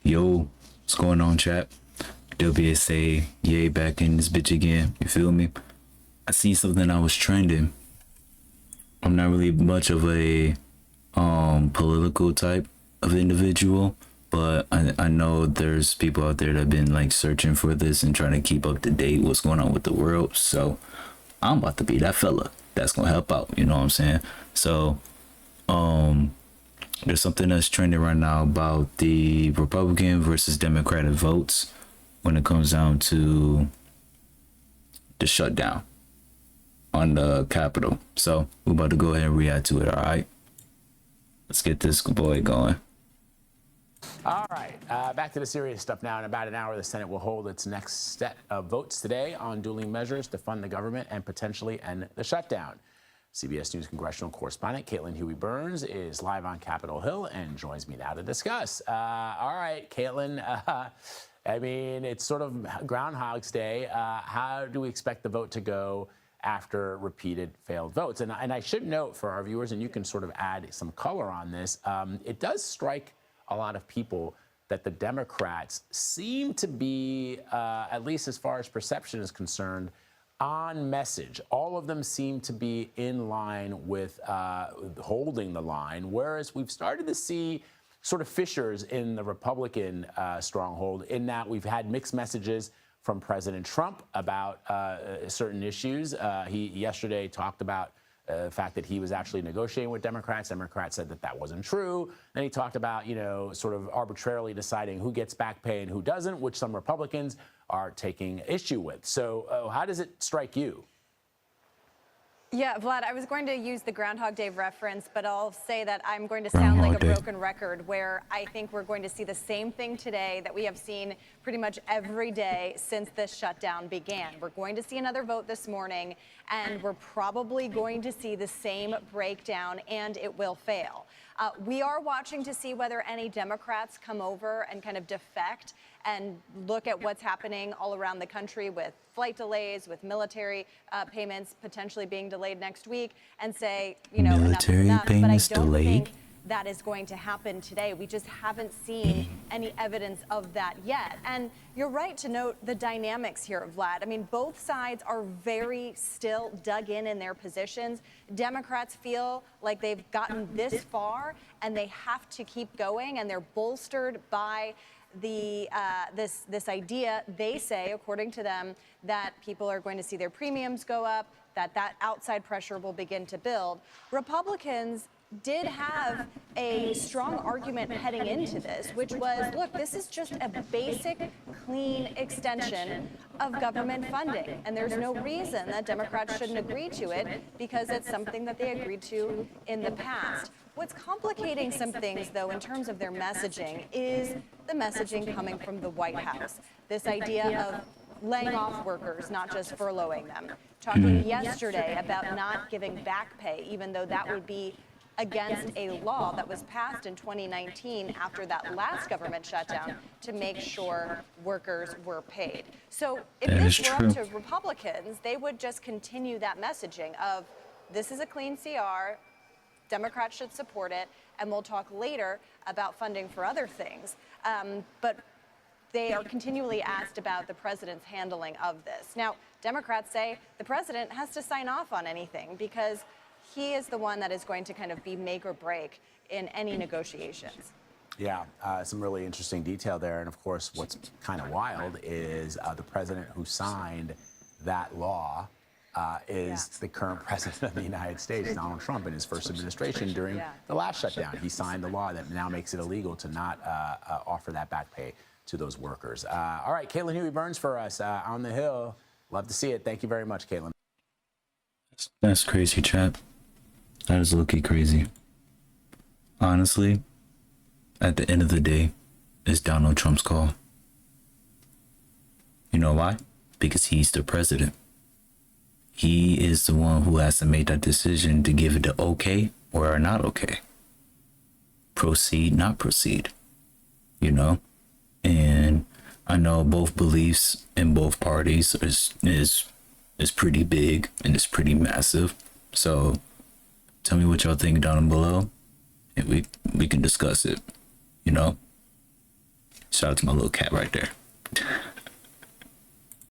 Yo, what's going on, chat? WSA, yay, back in this bitch again. You feel me? I seen something I was trending. I'm not really much of a political type of individual, but I know there's people out there that have been like searching for this and trying to keep up to date what's going on with the world. So I'm about to be that fella that's gonna help out. You know what I'm saying? So there's something that's trending right now about the Republican versus Democratic votes when it comes down to the shutdown on the Capitol. So we're about to go ahead and react to it. All right, let's get this boy going. All right, back to the serious stuff now. In about an hour, the Senate will hold its next set of votes today on dueling measures to fund the government and potentially end the shutdown. CBS News congressional correspondent Caitlin Huey-Burns is live on Capitol Hill and joins me now to discuss. All right, Caitlin, I mean, it's sort of Groundhog's Day. How do we expect the vote to go after repeated failed votes? And I should note for our viewers, and you can sort of add some color on this, it does strike a lot of people that the Democrats seem to be, at least as far as perception is concerned, on message. All of them seem to be in line with holding the line, whereas we've started to see sort of fissures in the Republican stronghold in that we've had mixed messages from President Trump about certain issues. He yesterday talked about the fact that he was actually negotiating with Democrats. Democrats said that that wasn't true. Then he talked about, you know, sort of arbitrarily deciding who gets back pay and who doesn't, which some Republicans are taking issue with. So how does it strike you? Yeah, Vlad, I was going to use the Groundhog Day reference, but I'll say that I'm going to sound like a broken record where I think we're going to see the same thing today that we have seen pretty much every day since this shutdown began. We're going to see another vote this morning, and we're probably going to see the same breakdown, and it will fail. We are watching to see whether any Democrats come over and kind of defect and look at what's happening all around the country with flight delays, with military payments potentially being delayed next week, and say, you know, military enough is enough. payments But I don't delayed? think that is going to happen today. We just haven't seen any evidence of that yet. And you're right to note the dynamics here, Vlad. I mean, both sides are very still dug in their positions. Democrats feel like they've gotten this far and they have to keep going, and they're bolstered by the this idea, they say, according to them, that people are going to see their premiums go up, that outside pressure will begin to build. Republicans did have a strong argument heading into this, which was, look, this is just a basic, clean extension of government funding, and there's no reason that Democrats shouldn't agree to it because it's something that they agreed to in the past. What's complicating some things, though, in terms of their messaging is the messaging coming from the White House. This idea of laying off workers, not just furloughing them. Talking yesterday about not giving back pay, even though that would be against a law that was passed in 2019 after that last government shutdown to make sure workers were paid. So if this were up to Republicans, they would just continue that messaging of this is a clean CR, Democrats should support it, and we'll talk later about funding for other things. But they are continually asked about the president's handling of this. Now, Democrats say the president has to sign off on anything because he is the one that is going to kind of be make or break in any negotiations. Yeah, some really interesting detail there. And of course, what's kind of wild is the president who signed that law is the current president of the United States, Donald Trump, in his first administration during the last shutdown. He signed the law that now makes it illegal to not offer that back pay to those workers. All right, Caitlin Huey-Burns for us on the Hill. Love to see it. Thank you very much, Caitlin. That's crazy, chat. That is low-key crazy. Honestly, at the end of the day, it's Donald Trump's call. You know why? Because he's the president. He is the one who has to make that decision to give it the okay or not okay. Proceed, not proceed. You know? And I know both beliefs in both parties is pretty big and it's pretty massive. So tell me what y'all think down below and we can discuss it, you know? Shout out to my little cat right there.